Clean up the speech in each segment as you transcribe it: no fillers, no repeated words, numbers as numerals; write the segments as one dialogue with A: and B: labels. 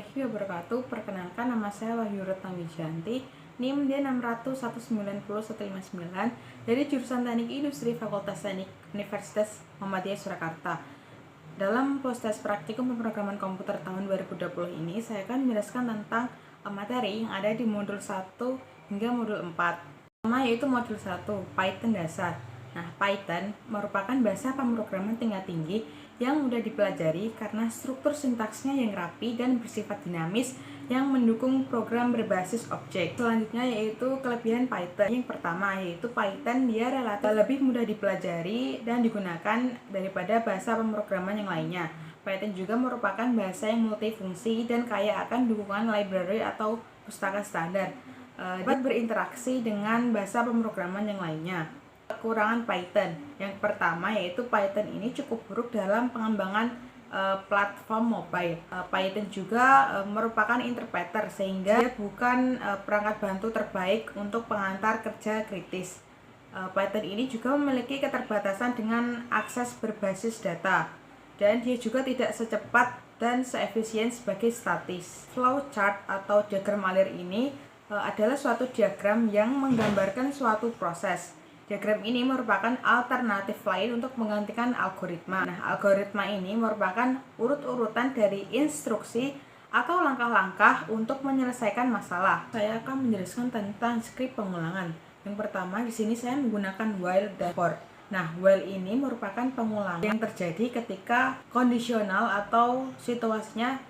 A: warahmatullahi wabarakatuh. Perkenalkan, nama saya Wahyu Retno Wijanti, NIM D600190159 dari jurusan Teknik Industri Fakultas Teknik Universitas Muhammadiyah Surakarta. Dalam proses praktikum pemrograman komputer tahun 2020 ini, saya akan menjelaskan tentang materi yang ada di modul 1 hingga modul 4. Pertama yaitu modul 1, Python dasar. Nah, Python merupakan bahasa pemrograman tingkat tinggi yang mudah dipelajari karena struktur sintaksnya yang rapi dan bersifat dinamis yang mendukung program berbasis objek. Selanjutnya yaitu kelebihan Python. Yang pertama yaitu Python dia relatif lebih mudah dipelajari dan digunakan daripada bahasa pemrograman yang lainnya. Python juga merupakan bahasa yang multifungsi dan kaya akan dukungan library atau pustaka standar. Dapat berinteraksi dengan bahasa pemrograman yang lainnya. Kekurangan Python. Yang pertama yaitu Python ini cukup buruk dalam pengembangan platform mobile. Python juga merupakan interpreter sehingga dia bukan perangkat bantu terbaik untuk pengantar kerja kritis. Python ini juga memiliki keterbatasan dengan akses berbasis data dan dia juga tidak secepat dan seefisien sebagai statis. Flowchart atau diagram alir ini adalah suatu diagram yang menggambarkan suatu proses. Diagram ini merupakan alternatif lain untuk menggantikan algoritma. Nah, algoritma ini merupakan urut-urutan dari instruksi atau langkah-langkah untuk menyelesaikan masalah. Saya akan menjelaskan tentang skrip pengulangan. Yang pertama, di sini saya menggunakan while dan for. Nah, while ini merupakan pengulangan yang terjadi ketika kondisional atau situasinya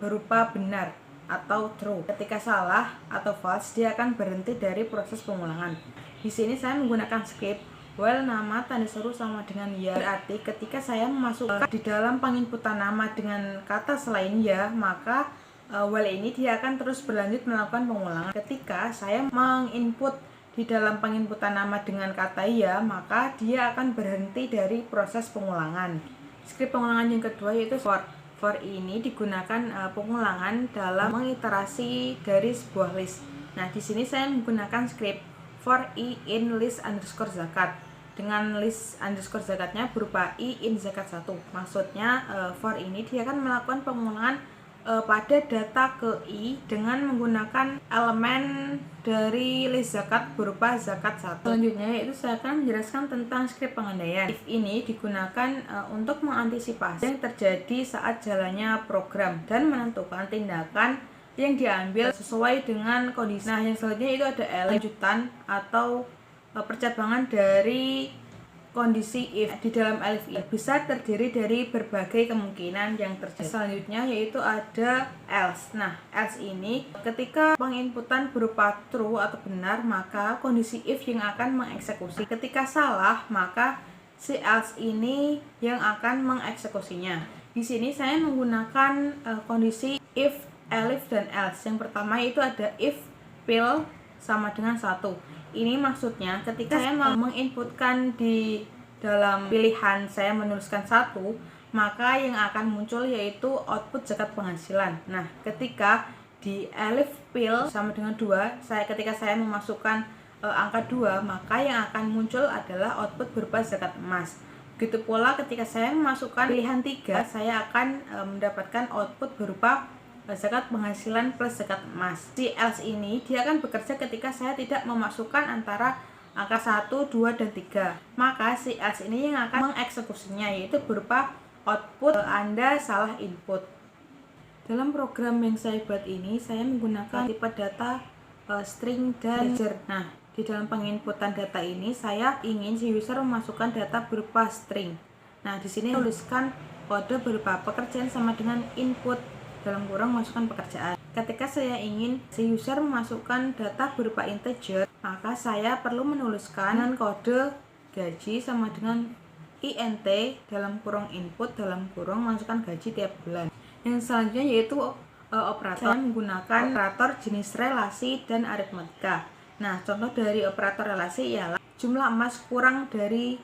A: berupa benar atau true. Ketika salah atau false, dia akan berhenti dari proses pengulangan. Di sini saya menggunakan script while nama tanda seru sama dengan ya. Berarti ketika saya memasukkan di dalam penginputan nama dengan kata selain ya, maka while ini dia akan terus berlanjut melakukan pengulangan. Ketika saya menginput di dalam penginputan nama dengan kata ya, maka dia akan berhenti dari proses pengulangan. Script pengulangan yang kedua yaitu for. For ini digunakan pengulangan dalam mengiterasi dari sebuah list. Nah, di sini saya menggunakan script for i in list underscore zakat dengan list underscore zakatnya berupa i in zakat 1. Maksudnya for ini dia akan melakukan pengulangan pada data ke i dengan menggunakan elemen dari list zakat berupa zakat 1. Selanjutnya yaitu saya akan menjelaskan tentang skrip pengandaian. If ini digunakan untuk mengantisipasi yang terjadi saat jalannya program dan menentukan tindakan yang diambil sesuai dengan kondisi. Nah, yang selanjutnya itu ada lanjutan atau percabangan dari kondisi if. Di dalam elif ini bisa terdiri dari berbagai kemungkinan yang terjadi. Selanjutnya yaitu ada else. Nah, else ini ketika penginputan berupa true atau benar, maka kondisi if yang akan mengeksekusi. Ketika salah, maka si else ini yang akan mengeksekusinya. Di sini saya menggunakan kondisi if, elif, dan else. Yang pertama itu ada if pil sama dengan 1. Ini maksudnya ketika saya menginputkan di dalam pilihan saya menuliskan 1, maka yang akan muncul yaitu output zakat penghasilan. Nah, ketika di elif pil sama dengan 2, ketika saya memasukkan angka 2, maka yang akan muncul adalah output berupa zakat emas. Begitu pula ketika saya memasukkan pilihan 3, saya akan mendapatkan output berupa zakat penghasilan plus zakat emas. Si else ini dia akan bekerja ketika saya tidak memasukkan antara angka 1, 2, dan 3. Maka si else ini yang akan mengeksekusinya yaitu berupa output Anda salah input. Dalam program yang saya buat ini saya menggunakan tipe data string dan integer. Nah, di dalam penginputan data ini saya ingin si user memasukkan data berupa string. Nah, di sini tuliskan kode berupa pekerjaan sama dengan input dalam kurung masukkan pekerjaan. Ketika saya ingin si user memasukkan data berupa integer, maka saya perlu menuliskan dengan kode gaji sama dengan int dalam kurung input dalam kurung masukkan gaji tiap bulan. Yang selanjutnya yaitu operator. Saya menggunakan operator jenis relasi dan aritmatika. Nah, contoh dari operator relasi ialah jumlah emas kurang dari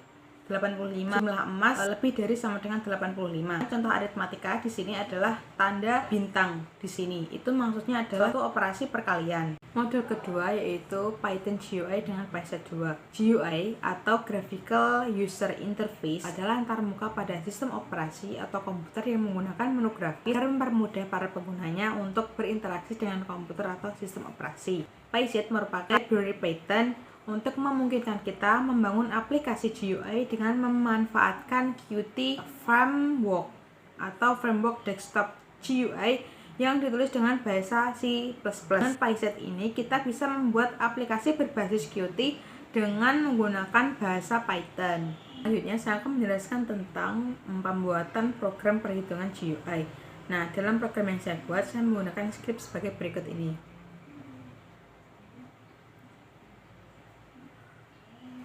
A: 85. Jumlah emas lebih dari sama dengan 85. Contoh aritmatika di sini adalah tanda bintang di sini. Itu maksudnya adalah suatu operasi perkalian. Modul kedua yaitu Python GUI dengan PySet 2. GUI atau Graphical User Interface adalah antarmuka pada sistem operasi atau komputer yang menggunakan menu grafis agar mempermudah para penggunanya untuk berinteraksi dengan komputer atau sistem operasi. PySet merupakan library Python untuk memungkinkan kita membangun aplikasi GUI dengan memanfaatkan Qt Framework atau Framework Desktop GUI yang ditulis dengan bahasa C++. Dengan PySet ini kita bisa membuat aplikasi berbasis Qt dengan menggunakan bahasa Python. Selanjutnya saya akan menjelaskan tentang pembuatan program perhitungan GUI. Nah, dalam program yang saya buat, saya menggunakan script sebagai berikut ini.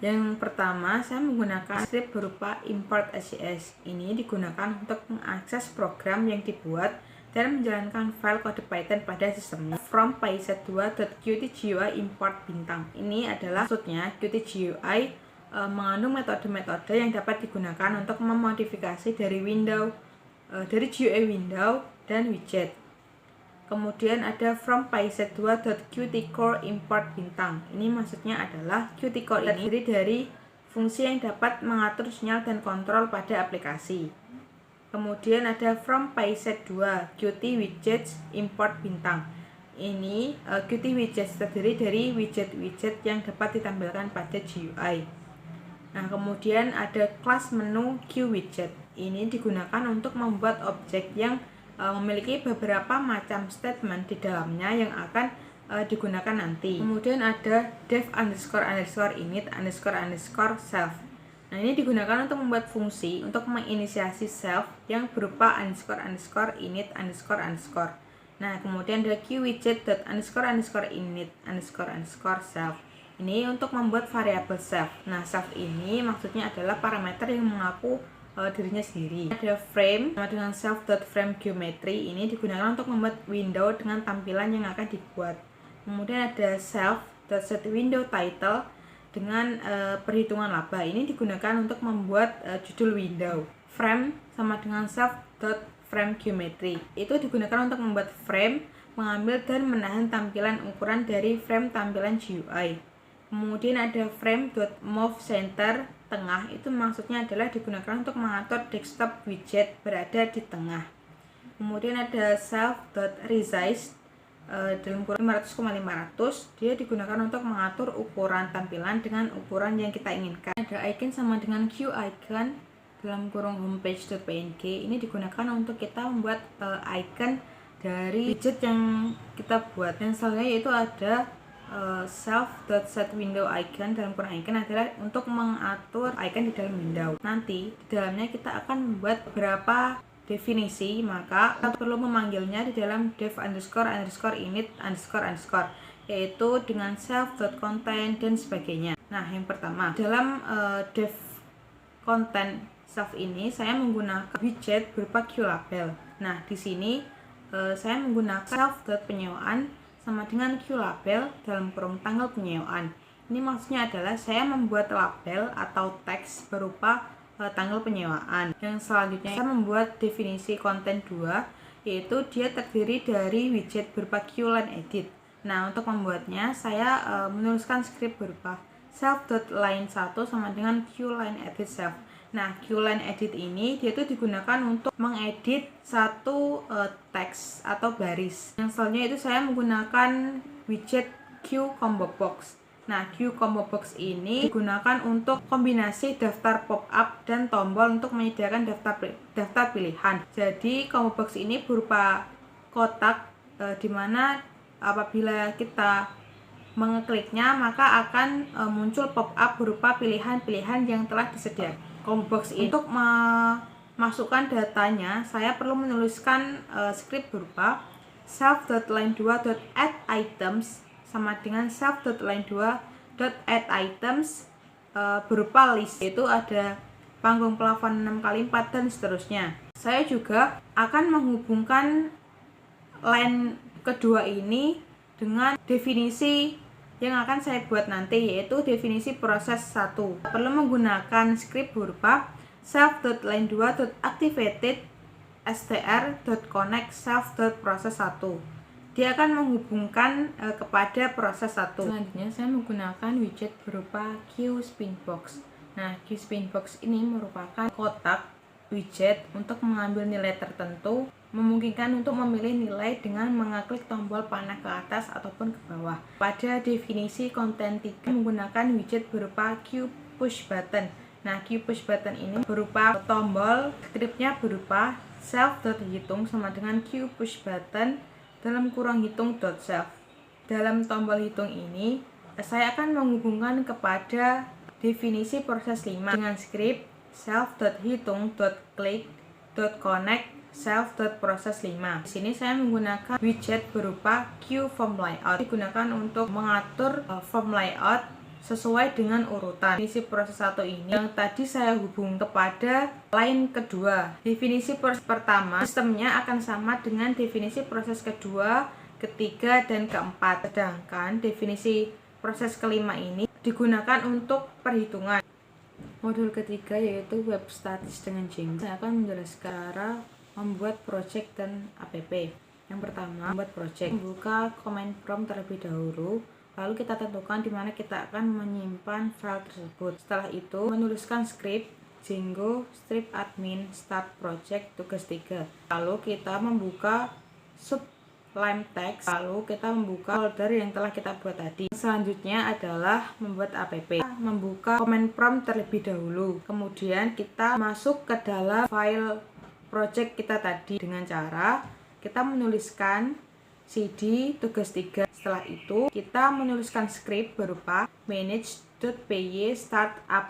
A: Yang pertama, saya menggunakan script berupa import SCS. Ini digunakan untuk mengakses program yang dibuat dan menjalankan file kode Python pada sistemnya. From pyset2.qtgui import bintang. Ini adalah maksudnya qtgui mengandung metode-metode yang dapat digunakan untuk memodifikasi dari GUI window dan widget. Kemudian ada from pyset2.qtcore import bintang. Ini maksudnya adalah qtcore ini terdiri dari fungsi yang dapat mengatur sinyal dan kontrol pada aplikasi. Kemudian ada from pyset2 qt widgets import bintang. Ini qt widgets terdiri dari widget-widget yang dapat ditampilkan pada GUI. Nah, kemudian ada kelas menu qwidget. Ini digunakan untuk membuat objek yang memiliki beberapa macam statement di dalamnya yang akan digunakan nanti. Kemudian ada dev__init_self. Nah, ini digunakan untuk membuat fungsi untuk menginisiasi self yang berupa __init__. Nah, kemudian ada qwidget.__init__self. Ini untuk membuat variabel self. Nah, self ini maksudnya adalah parameter yang mengaku dirinya sendiri. Ada frame sama dengan self.frameGeometry. Ini digunakan untuk membuat window dengan tampilan yang akan dibuat. Kemudian ada self.setWindowTitle dengan perhitungan laba. Ini digunakan untuk membuat judul window. Frame sama dengan self.frameGeometry. Itu digunakan untuk membuat frame, mengambil dan menahan tampilan ukuran dari frame tampilan GUI. Kemudian ada frame.moveCenter tengah. Itu maksudnya adalah digunakan untuk mengatur desktop widget berada di tengah. Kemudian ada self.resize dalam ukuran 500,500. Dia digunakan untuk mengatur ukuran tampilan dengan ukuran yang kita inginkan. Ada icon sama dengan QIcon dalam kurung homepage.png. Ini digunakan untuk kita membuat icon dari widget yang kita buat. Dan selanjutnya yaitu ada self.setWindowIcon dalam kurung icon adalah untuk mengatur icon di dalam window. Nanti di dalamnya kita akan membuat beberapa definisi, maka kita perlu memanggilnya di dalam dev__init__, yaitu dengan self.content dan sebagainya. Nah, yang pertama dalam dev content self ini saya menggunakan widget berupa QLabel. Nah, di sini saya menggunakan self.penyewaan sama dengan QLabel dalam kurung tanggal penyewaan. Ini maksudnya adalah saya membuat label atau teks berupa tanggal penyewaan. Yang selanjutnya saya membuat definisi konten 2, yaitu dia terdiri dari widget berupa QLineEdit. Nah, untuk membuatnya saya menuliskan script berupa self.line1 sama dengan QLineEdit self. Nah, QLineEdit ini dia itu digunakan untuk mengedit satu teks atau baris. Yang selanjutnya itu saya menggunakan widget QComboBox. Nah, QComboBox ini digunakan untuk kombinasi daftar pop-up dan tombol untuk menyediakan daftar pilihan. Jadi, ComboBox ini berupa kotak di mana apabila kita mengekliknya maka akan muncul pop-up berupa pilihan-pilihan yang telah disediakan. ComboBox ini untuk memasukkan datanya saya perlu menuliskan script berupa self.line2.addItems sama dengan self.line2.addItems berupa list, yaitu ada panggung plafon 6x4 dan seterusnya. Saya juga akan menghubungkan line kedua ini dengan definisi yang akan saya buat nanti, yaitu definisi proses 1. Perlu menggunakan script berupa self.line2.activated str.connect self.process1. Dia akan menghubungkan kepada proses 1. Selanjutnya saya menggunakan widget berupa QSpinbox. Nah, QSpinbox ini merupakan kotak widget untuk mengambil nilai tertentu, memungkinkan untuk memilih nilai dengan mengeklik tombol panah ke atas ataupun ke bawah. Pada definisi konten 3 menggunakan widget berupa QPushButton. Nah, QPushButton ini berupa tombol, scriptnya berupa self.hitung sama dengan QPushButton dalam kurung hitung.self. Dalam tombol hitung ini, saya akan menghubungkan kepada definisi proses 5 dengan script self.hitung.click.connect self.process5. Di sini saya menggunakan widget berupa QFormLayout. Digunakan untuk mengatur form layout sesuai dengan urutan. Definisi proses 1 ini yang tadi saya hubung kepada line kedua. Definisi proses pertama, sistemnya akan sama dengan definisi proses kedua, ketiga, dan keempat. Sedangkan definisi proses kelima ini digunakan untuk perhitungan. Modul ketiga yaitu web statis dengan Django. Saya akan menjelaskan cara membuat project dan app. Yang pertama, membuat project. Membuka command prompt terlebih dahulu, lalu kita tentukan di mana kita akan menyimpan file tersebut. Setelah itu, menuliskan script Django strip admin start project tugas 3. Lalu kita membuka Sublime Text, lalu kita membuka folder yang telah kita buat tadi. Selanjutnya adalah membuat app. Membuka command prompt terlebih dahulu, kemudian kita masuk ke dalam file project kita tadi dengan cara kita menuliskan cd tugas 3. Setelah itu kita menuliskan script berupa manage.py start app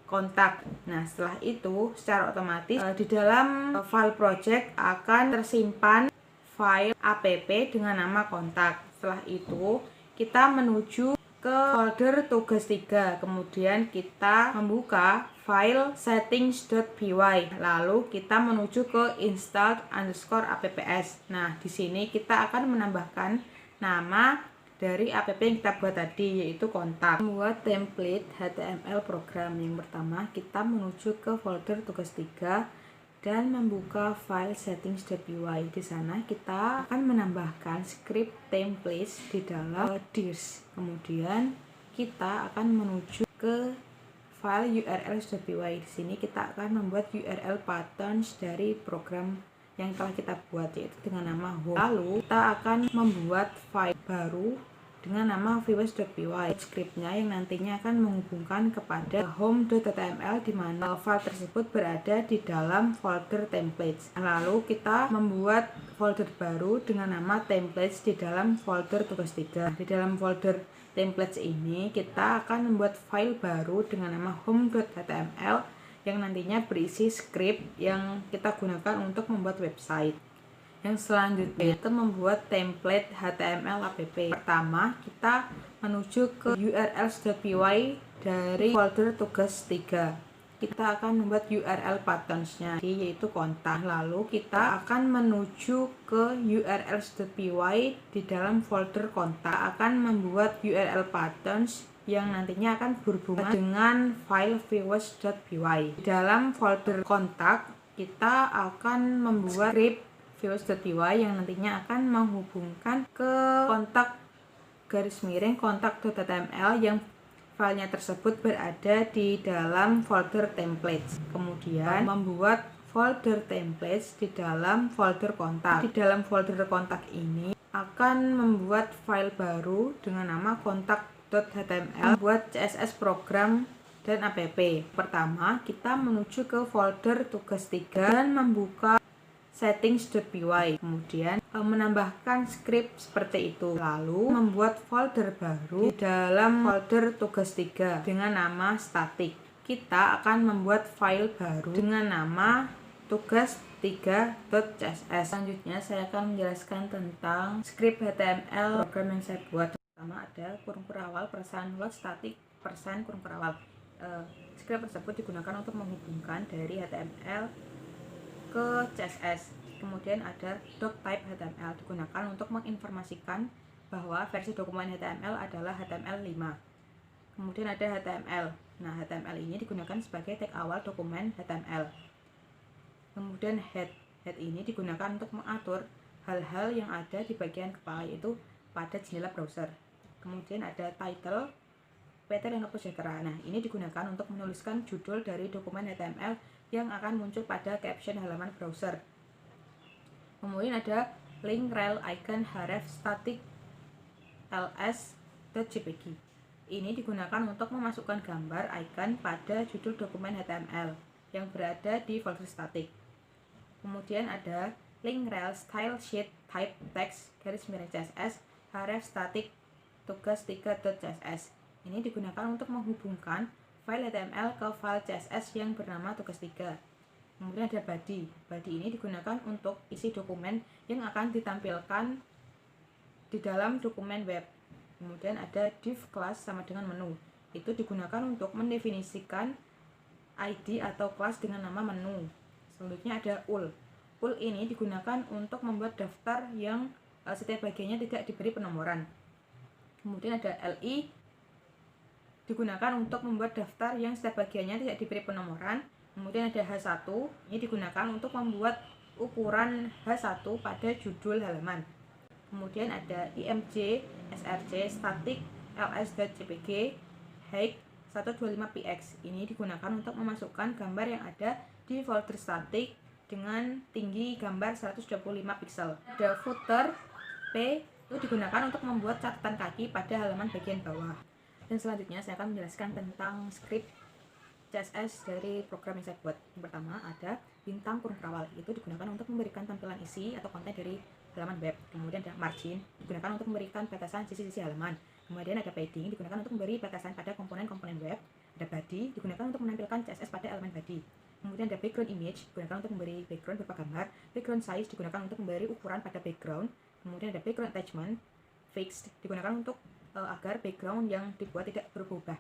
A: kontak. Nah, setelah itu secara otomatis di dalam file project akan tersimpan file app dengan nama kontak. Setelah itu kita menuju ke folder tugas 3, kemudian kita membuka file settings.py, lalu kita menuju ke install_apps. Nah, di sini kita akan menambahkan nama dari app yang kita buat tadi, yaitu kontak. Membuat template HTML program. Yang pertama, kita menuju ke folder tugas 3 dan membuka file settings.py. Di sana kita akan menambahkan script templates di dalam dirs. Kemudian kita akan menuju ke file urls.py. Di sini kita akan membuat URL patterns dari program yang telah kita buat, yaitu dengan nama home. Lalu kita akan membuat file baru dengan nama views.py. Scriptnya yang nantinya akan menghubungkan kepada home.html di mana file tersebut berada di dalam folder templates. Lalu kita membuat folder baru dengan nama templates di dalam folder tugas 3. Di dalam folder templates ini kita akan membuat file baru dengan nama home.html yang nantinya berisi script yang kita gunakan untuk membuat website. Yang selanjutnya itu membuat template HTML app. Pertama, kita menuju ke urls.py dari folder tugas 3. Kita akan membuat URL patterns-nya, yaitu kontak. Lalu kita akan menuju ke urls.py di dalam folder kontak, akan membuat URL patterns yang nantinya akan berhubungan dengan file views.py. Di dalam folder kontak, kita akan membuat script views.py yang nantinya akan menghubungkan ke kontak_kontak.html yang filenya tersebut berada di dalam folder templates. Kemudian membuat folder templates di dalam folder kontak. Di dalam folder kontak ini akan membuat file baru dengan nama kontak.html, buat CSS program dan app. Pertama, kita menuju ke folder tugas 3 dan membuka settings.py, kemudian menambahkan script seperti itu, lalu membuat folder baru di dalam folder tugas 3 dengan nama static. Kita akan membuat file baru dengan nama tugas3.css. Selanjutnya saya akan menjelaskan tentang script HTML program yang saya buat. Pertama ada kurung perawal %load static kurung perawal. Script tersebut digunakan untuk menghubungkan dari HTML ke CSS. Kemudian ada doctype HTML, digunakan untuk menginformasikan bahwa versi dokumen HTML adalah HTML5. Kemudian ada HTML. Nah, HTML ini digunakan sebagai tag awal dokumen HTML. Kemudian head ini digunakan untuk mengatur hal-hal yang ada di bagian kepala, yaitu pada jendela browser. Kemudian ada title, PT Lenovo Sejahtera. Nah, ini digunakan untuk menuliskan judul dari dokumen HTML yang akan muncul pada caption halaman browser. Kemudian ada link rel icon href static ls.jpg. Ini digunakan untuk memasukkan gambar icon pada judul dokumen HTML yang berada di folder static. Kemudian ada link rel style sheet type text _css href static tugas3.css. Ini digunakan untuk menghubungkan file HTML ke file CSS yang bernama tugas3. Kemudian ada body. Body ini digunakan untuk isi dokumen yang akan ditampilkan di dalam dokumen web. Kemudian ada div class sama dengan menu. Itu digunakan untuk mendefinisikan ID atau kelas dengan nama menu. Selanjutnya ada ul. Ul ini digunakan untuk membuat daftar yang setiap bagiannya tidak diberi penomoran. Kemudian ada li, digunakan untuk membuat daftar yang setiap bagiannya tidak diberi penomoran. Kemudian ada H1, ini digunakan untuk membuat ukuran H1 pada judul halaman. Kemudian ada img src static ls.jpg height 125px. Ini digunakan untuk memasukkan gambar yang ada di folder static dengan tinggi gambar 125 pixel. Ada footer p, itu digunakan untuk membuat catatan kaki pada halaman bagian bawah. Dan selanjutnya saya akan menjelaskan tentang script CSS dari program yang saya buat. Yang pertama ada bintang kurung kerawal, itu digunakan untuk memberikan tampilan isi atau konten dari halaman web. Kemudian ada margin, digunakan untuk memberikan batasan sisi-sisi halaman. Kemudian ada padding, digunakan untuk memberi batasan pada komponen-komponen web. Ada body, digunakan untuk menampilkan CSS pada elemen body. Kemudian ada background image, digunakan untuk memberi background berupa gambar. Background size digunakan untuk memberi ukuran pada background. Kemudian ada background attachment, fixed, digunakan untuk agar background yang dibuat tidak berubah.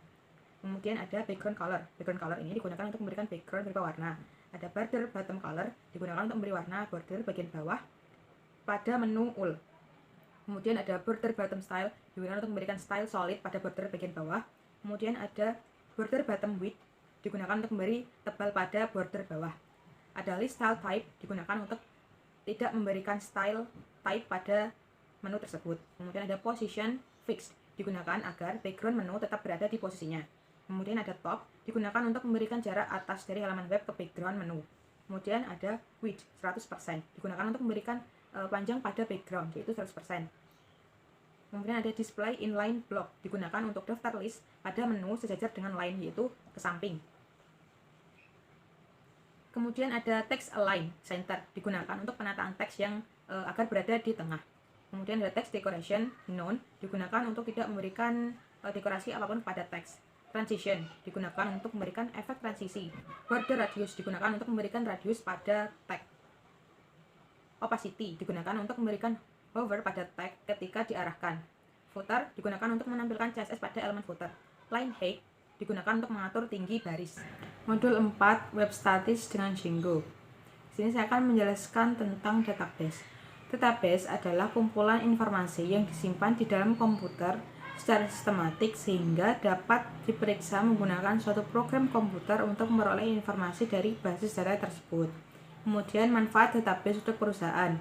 A: Kemudian ada background color. Background color ini digunakan untuk memberikan background berupa warna. Ada border bottom color, digunakan untuk memberi warna border bagian bawah pada menu ul. Kemudian ada border bottom style, digunakan untuk memberikan style solid pada border bagian bawah. Kemudian ada border bottom width, digunakan untuk memberi tebal pada border bawah. Ada list style type, digunakan untuk tidak memberikan style type pada menu tersebut. Kemudian ada position fixed, digunakan agar background menu tetap berada di posisinya. Kemudian ada top, digunakan untuk memberikan jarak atas dari halaman web ke background menu. Kemudian ada width 100%, digunakan untuk memberikan panjang pada background, yaitu 100%. Kemudian ada display inline block, digunakan untuk daftar list pada menu sejajar dengan line, yaitu ke samping. Kemudian ada text align center, digunakan untuk penataan teks yang agar berada di tengah. Kemudian ada text decoration none, digunakan untuk tidak memberikan dekorasi apapun pada teks. Transition, digunakan untuk memberikan efek transisi. Border radius, digunakan untuk memberikan radius pada tag. Opacity, digunakan untuk memberikan hover pada tag ketika diarahkan. Footer, digunakan untuk menampilkan CSS pada elemen footer. Line height, digunakan untuk mengatur tinggi baris. Modul 4, web statis dengan Django. Di sini saya akan menjelaskan tentang database. Database adalah kumpulan informasi yang disimpan di dalam komputer secara sistematik sehingga dapat diperiksa menggunakan suatu program komputer untuk memperoleh informasi dari basis data tersebut. Kemudian manfaat database untuk perusahaan.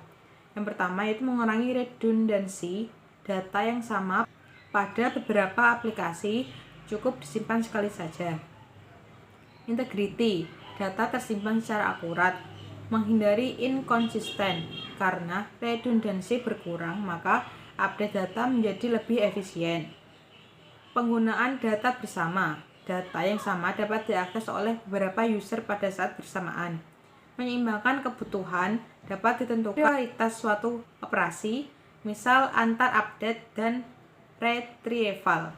A: Yang pertama yaitu mengurangi redundansi data yang sama pada beberapa aplikasi cukup disimpan sekali saja. Integrity, data tersimpan secara akurat. Menghindari inkonsisten, karena redundansi berkurang maka update data menjadi lebih efisien. Penggunaan data bersama, data yang sama dapat diakses oleh beberapa user pada saat bersamaan. Menyeimbangkan kebutuhan dapat ditentukan prioritas suatu operasi, misal antar update dan retrieval.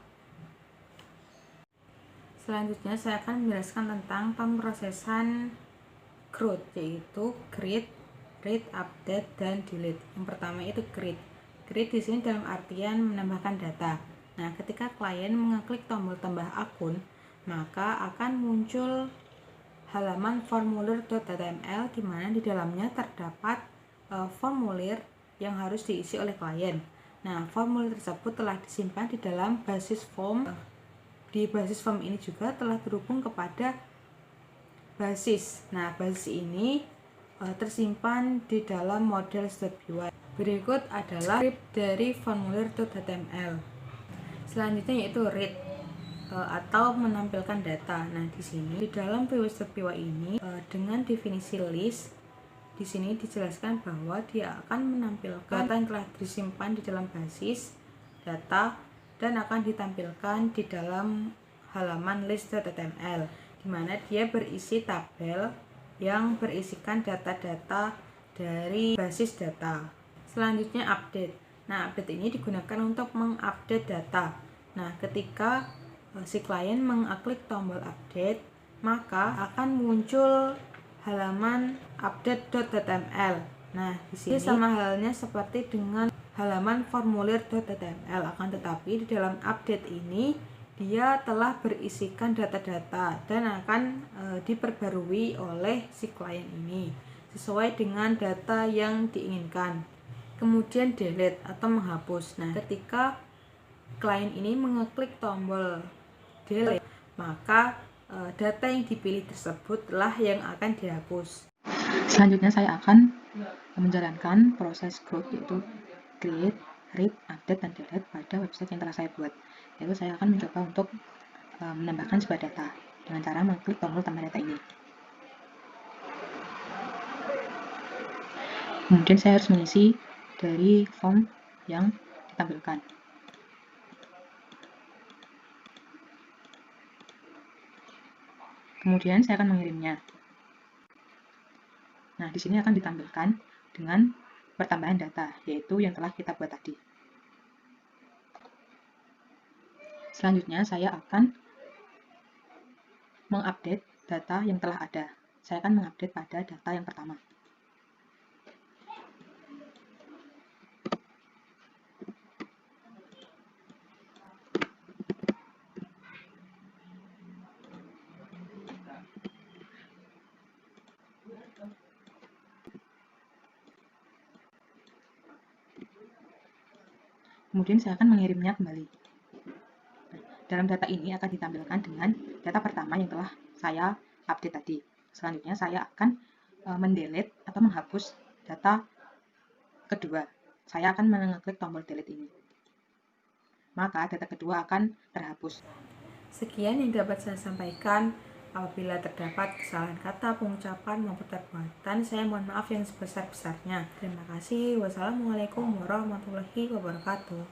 A: Selanjutnya saya akan menjelaskan tentang pemrosesan CRUD, yaitu create, read, update, dan delete. Yang pertama itu create. Create di sini dalam artian menambahkan data. Nah, ketika klien mengeklik tombol tambah akun, maka akan muncul halaman formulir.html di mana di dalamnya terdapat formulir yang harus diisi oleh klien. Nah, formulir tersebut telah disimpan di dalam basis form. Di basis form ini juga telah terhubung kepada basis. Nah, basis ini tersimpan di dalam models.py. Berikut adalah script dari formulir.html. Selanjutnya yaitu read atau menampilkan data. Nah, di sini di dalam views.py ini dengan definisi list di sini dijelaskan bahwa dia akan menampilkan data yang telah disimpan di dalam basis data dan akan ditampilkan di dalam halaman list.html, di mana dia berisi tabel yang berisikan data-data dari basis data. Selanjutnya update. Nah, update ini digunakan untuk mengupdate data. Nah, ketika si klien mengklik tombol update, maka akan muncul halaman update.html. Nah, di sini sama halnya seperti dengan halaman formulir.html, akan tetapi di dalam update ini dia telah berisikan data-data dan akan diperbarui oleh si klien ini sesuai dengan data yang diinginkan. Kemudian delete atau menghapus. Nah, ketika klien ini mengeklik tombol delete, maka data yang dipilih tersebutlah yang akan dihapus.
B: Selanjutnya saya akan menjalankan proses growth, yaitu create, read, update, dan delete pada website yang telah saya buat. Yaitu saya akan mencoba untuk menambahkan sebuah data dengan cara mengklik tombol tambah data ini. Kemudian saya harus mengisi dari form yang ditampilkan. Kemudian saya akan mengirimnya. Nah, di sini akan ditampilkan dengan pertambahan data, yaitu yang telah kita buat tadi. Selanjutnya saya akan mengupdate data yang telah ada. Saya akan mengupdate pada data yang pertama. Kemudian saya akan mengirimnya kembali. Dalam data ini akan ditampilkan dengan data pertama yang telah saya update tadi. Selanjutnya saya akan mendelete atau menghapus data kedua. Saya akan mengeklik tombol delete ini. Maka data kedua akan terhapus.
A: Sekian yang dapat saya sampaikan. Apabila terdapat kesalahan kata, pengucapan, maupun perbuatan, saya mohon maaf yang sebesar-besarnya. Terima kasih. Wassalamualaikum warahmatullahi wabarakatuh.